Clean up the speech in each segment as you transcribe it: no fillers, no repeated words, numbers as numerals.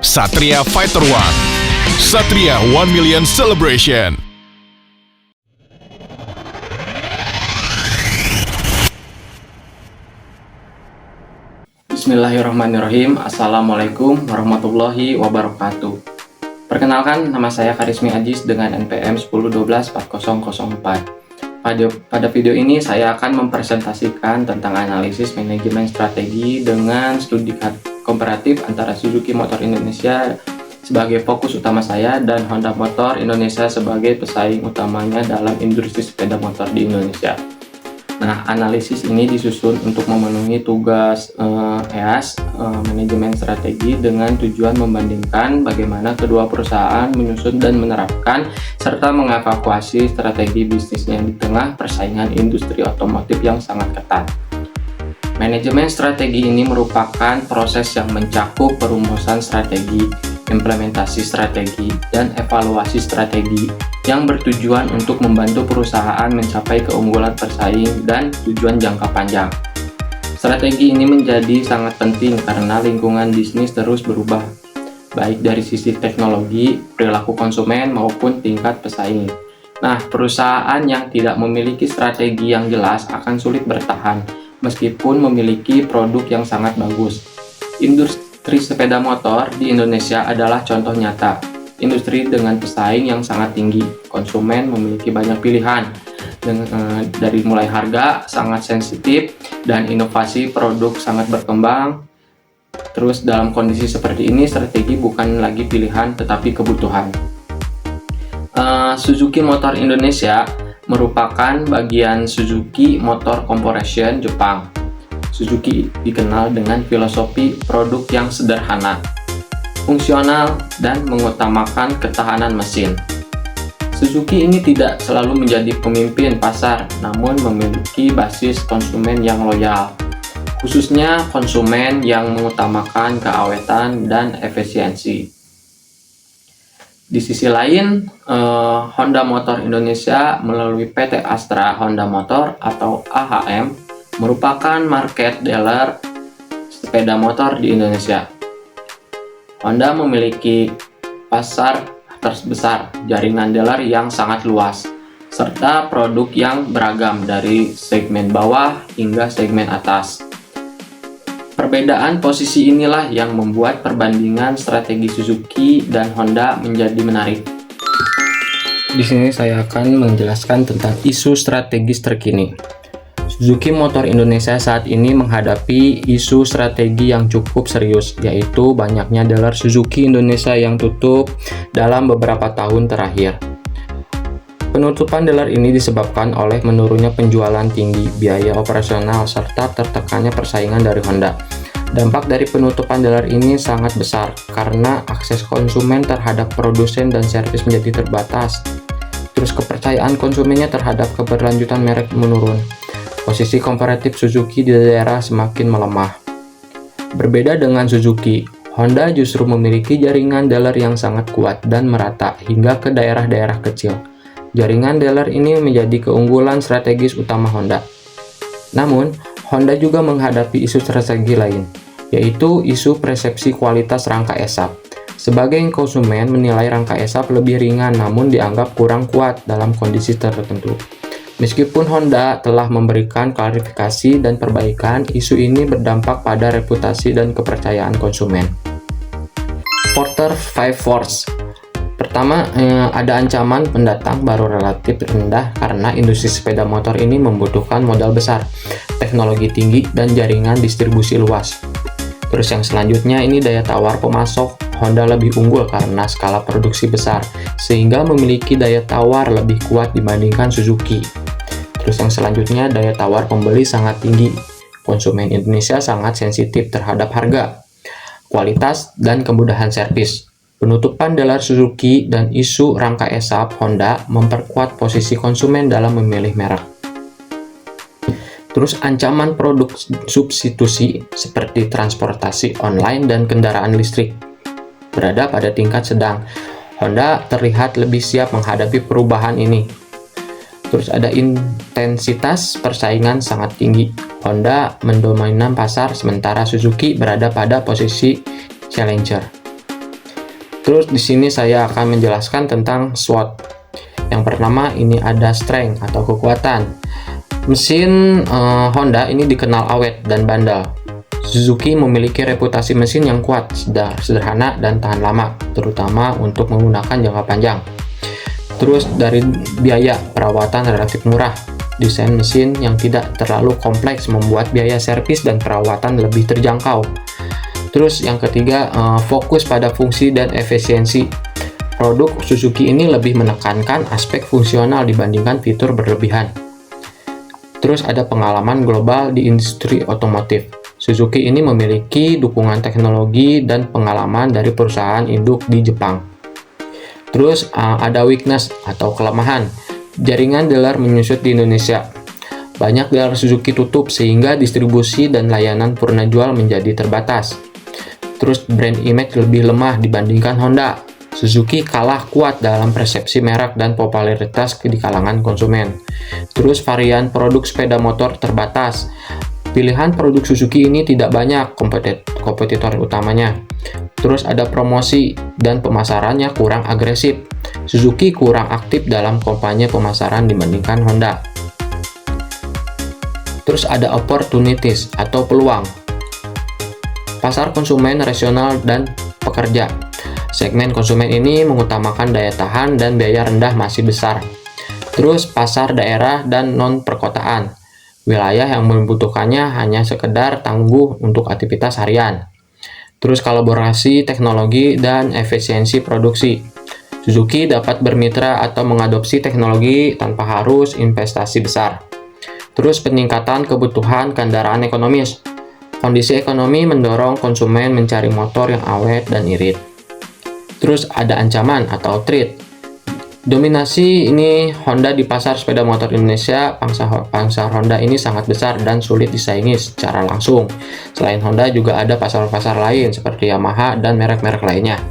Satria Fighter One, Satria 1 Million Celebration. Bismillahirrahmanirrahim. Assalamualaikum warahmatullahi wabarakatuh. Perkenalkan, nama saya Karismi Ajis dengan NPM 10124004. Pada video ini saya akan mempresentasikan tentang analisis manajemen strategi dengan studi komparatif antara Suzuki Motor Indonesia sebagai fokus utama saya dan Honda Motor Indonesia sebagai pesaing utamanya dalam industri sepeda motor di Indonesia. Nah, analisis ini disusun untuk memenuhi tugas EAS, manajemen strategi, dengan tujuan membandingkan bagaimana kedua perusahaan menyusun dan menerapkan serta mengevaluasi strategi bisnisnya di tengah persaingan industri otomotif yang sangat ketat. Manajemen strategi ini merupakan proses yang mencakup perumusan strategi, implementasi strategi, dan evaluasi strategi yang bertujuan untuk membantu perusahaan mencapai keunggulan bersaing dan tujuan jangka panjang. Strategi ini menjadi sangat penting karena lingkungan bisnis terus berubah, baik dari sisi teknologi, perilaku konsumen, maupun tingkat pesaing. Nah, perusahaan yang tidak memiliki strategi yang jelas akan sulit bertahan, meskipun memiliki produk yang sangat bagus. Industri sepeda motor di Indonesia adalah contoh nyata. Industri dengan pesaing yang sangat tinggi, konsumen memiliki banyak pilihan, dari mulai harga sangat sensitif dan inovasi produk sangat berkembang. Terus dalam kondisi seperti ini, strategi bukan lagi pilihan tetapi kebutuhan. Suzuki Motor Indonesia merupakan bagian Suzuki Motor Corporation Jepang. Suzuki dikenal dengan filosofi produk yang sederhana, fungsional, dan mengutamakan ketahanan mesin. Suzuki ini tidak selalu menjadi pemimpin pasar, namun memiliki basis konsumen yang loyal, khususnya konsumen yang mengutamakan keawetan dan efisiensi. Di sisi lain, Honda Motor Indonesia melalui PT Astra Honda Motor atau AHM merupakan market dealer sepeda motor di Indonesia. Honda memiliki pasar terbesar, jaringan dealer yang sangat luas, serta produk yang beragam dari segmen bawah hingga segmen atas. Perbedaan posisi inilah yang membuat perbandingan strategi Suzuki dan Honda menjadi menarik. Di sini saya akan menjelaskan tentang isu strategis terkini. Suzuki Motor Indonesia saat ini menghadapi isu strategi yang cukup serius, yaitu banyaknya dealer Suzuki Indonesia yang tutup dalam beberapa tahun terakhir. Penutupan dealer ini disebabkan oleh menurunnya penjualan tinggi, biaya operasional, serta tertekannya persaingan dari Honda. Dampak dari penutupan dealer ini sangat besar karena akses konsumen terhadap produsen dan servis menjadi terbatas. Terus kepercayaan konsumennya terhadap keberlanjutan merek menurun. Posisi komparatif Suzuki di daerah semakin melemah. Berbeda dengan Suzuki, Honda justru memiliki jaringan dealer yang sangat kuat dan merata hingga ke daerah-daerah kecil. Jaringan dealer ini menjadi keunggulan strategis utama Honda. Namun, Honda juga menghadapi isu strategi lain, yaitu isu persepsi kualitas rangka ESAP. Sebagai konsumen menilai rangka ESAP lebih ringan namun dianggap kurang kuat dalam kondisi tertentu. Meskipun Honda telah memberikan klarifikasi dan perbaikan, isu ini berdampak pada reputasi dan kepercayaan konsumen. Quarter 5 Force. Pertama, ada ancaman pendatang baru relatif rendah karena industri sepeda motor ini membutuhkan modal besar, teknologi tinggi, dan jaringan distribusi luas. Terus yang selanjutnya ini daya tawar pemasok. Honda lebih unggul karena skala produksi besar, sehingga memiliki daya tawar lebih kuat dibandingkan Suzuki. Terus yang selanjutnya, daya tawar pembeli sangat tinggi. Konsumen Indonesia sangat sensitif terhadap harga, kualitas, dan kemudahan servis. Penutupan dealer Suzuki dan isu rangka ESAP Honda memperkuat posisi konsumen dalam memilih merek. Terus ancaman produk substitusi seperti transportasi online dan kendaraan listrik berada pada tingkat sedang. Honda terlihat lebih siap menghadapi perubahan ini. Terus ada intensitas persaingan sangat tinggi. Honda mendominasi pasar sementara Suzuki berada pada posisi challenger. Terus di sini saya akan menjelaskan tentang SWOT. Yang pertama ini ada strength atau kekuatan. Mesin Honda ini dikenal awet dan bandel. Suzuki memiliki reputasi mesin yang kuat, sederhana, dan tahan lama, terutama untuk menggunakan jangka panjang. Terus dari biaya perawatan relatif murah. Desain mesin yang tidak terlalu kompleks membuat biaya servis dan perawatan lebih terjangkau. Terus yang ketiga, fokus pada fungsi dan efisiensi. Produk Suzuki ini lebih menekankan aspek fungsional dibandingkan fitur berlebihan. Terus ada pengalaman global di industri otomotif. Suzuki ini memiliki dukungan teknologi dan pengalaman dari perusahaan induk di Jepang. Terus ada weakness atau kelemahan. Jaringan dealer menyusut di Indonesia. Banyak dealer Suzuki tutup sehingga distribusi dan layanan purna jual menjadi terbatas. Terus brand image lebih lemah dibandingkan Honda. Suzuki kalah kuat dalam persepsi merek dan popularitas di kalangan konsumen. Terus varian produk sepeda motor terbatas. Pilihan produk Suzuki ini tidak banyak kompetitor utamanya. Terus ada promosi dan pemasarannya kurang agresif. Suzuki kurang aktif dalam kampanye pemasaran dibandingkan Honda. Terus ada opportunities atau peluang. Pasar konsumen rasional dan pekerja. Segmen konsumen ini mengutamakan daya tahan dan biaya rendah masih besar. Terus pasar daerah dan non-perkotaan. Wilayah yang membutuhkannya hanya sekedar tangguh untuk aktivitas harian. Terus kolaborasi teknologi dan efisiensi produksi. Suzuki dapat bermitra atau mengadopsi teknologi tanpa harus investasi besar. Terus peningkatan kebutuhan kendaraan ekonomis. Kondisi ekonomi mendorong konsumen mencari motor yang awet dan irit. Terus ada ancaman atau threat. Dominasi ini Honda di pasar sepeda motor Indonesia. Pangsa Honda ini sangat besar dan sulit disaingi secara langsung. Selain Honda juga ada pasar-pasar lain seperti Yamaha dan merek-merek lainnya.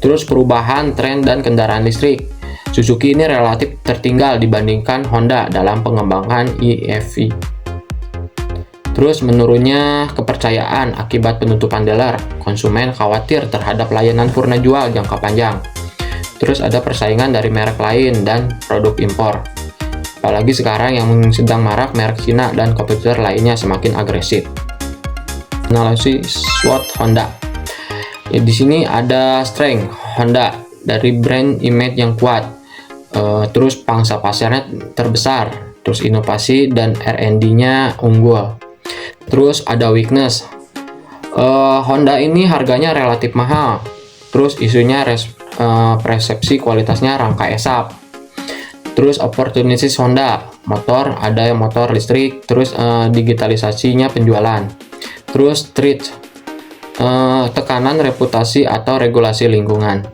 Terus perubahan tren dan kendaraan listrik. Suzuki ini relatif tertinggal dibandingkan Honda dalam pengembangan EV. Terus menurunnya kepercayaan akibat penutupan dealer. Konsumen khawatir terhadap layanan purna jual jangka panjang. Terus ada persaingan dari merek lain dan produk impor. Apalagi sekarang yang sedang marak merek Cina dan kompetitor lainnya semakin agresif. Analisis SWOT Honda. Di sini ada strength Honda dari brand image yang kuat. Terus pangsa pasarnya terbesar. Terus inovasi dan R&D-nya unggul. Terus ada weakness. Honda ini harganya relatif mahal. Terus isunya persepsi kualitasnya rangka ESAP. Terus opportunities Honda, motor, ada yang motor listrik. Terus digitalisasinya penjualan. Terus threat, tekanan reputasi atau regulasi lingkungan.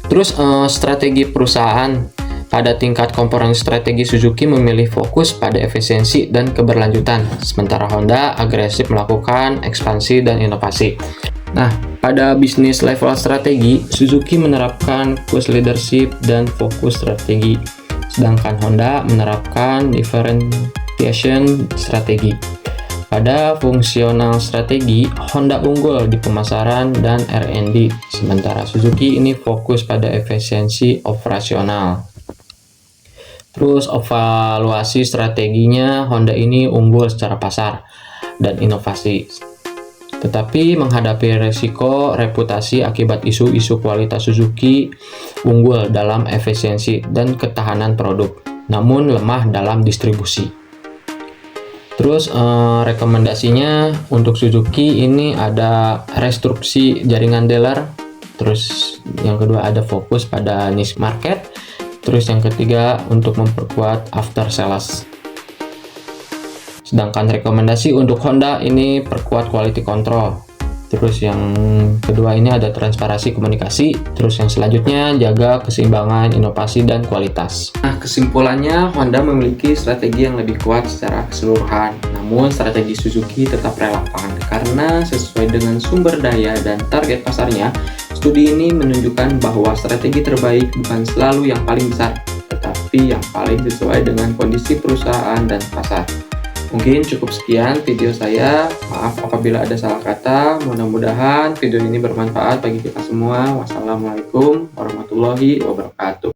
Terus strategi perusahaan. Pada tingkat komponen strategi, Suzuki memilih fokus pada efisiensi dan keberlanjutan, sementara Honda agresif melakukan ekspansi dan inovasi. Nah, pada bisnis level strategi, Suzuki menerapkan cost leadership dan fokus strategi, sedangkan Honda menerapkan differentiation strategi. Pada fungsional strategi, Honda unggul di pemasaran dan R&D, sementara Suzuki ini fokus pada efisiensi operasional. Terus evaluasi strateginya, Honda ini unggul secara pasar dan inovasi. Tetapi menghadapi resiko reputasi akibat isu-isu kualitas, Suzuki unggul dalam efisiensi dan ketahanan produk, namun lemah dalam distribusi. Terus rekomendasinya untuk Suzuki ini ada restruksi jaringan dealer. Terus yang kedua ada fokus pada niche market. Terus yang ketiga untuk memperkuat after sales. Sedangkan rekomendasi untuk Honda ini perkuat quality control. Terus yang kedua ini ada transparansi komunikasi. Terus yang selanjutnya jaga keseimbangan inovasi dan kualitas. Nah, kesimpulannya Honda memiliki strategi yang lebih kuat secara keseluruhan. Namun strategi Suzuki tetap relevan karena sesuai dengan sumber daya dan target pasarnya. Studi ini menunjukkan bahwa strategi terbaik bukan selalu yang paling besar, tetapi yang paling sesuai dengan kondisi perusahaan dan pasar. Mungkin cukup sekian video saya. Maaf apabila ada salah kata. Mudah-mudahan video ini bermanfaat bagi kita semua. Wassalamualaikum warahmatullahi wabarakatuh.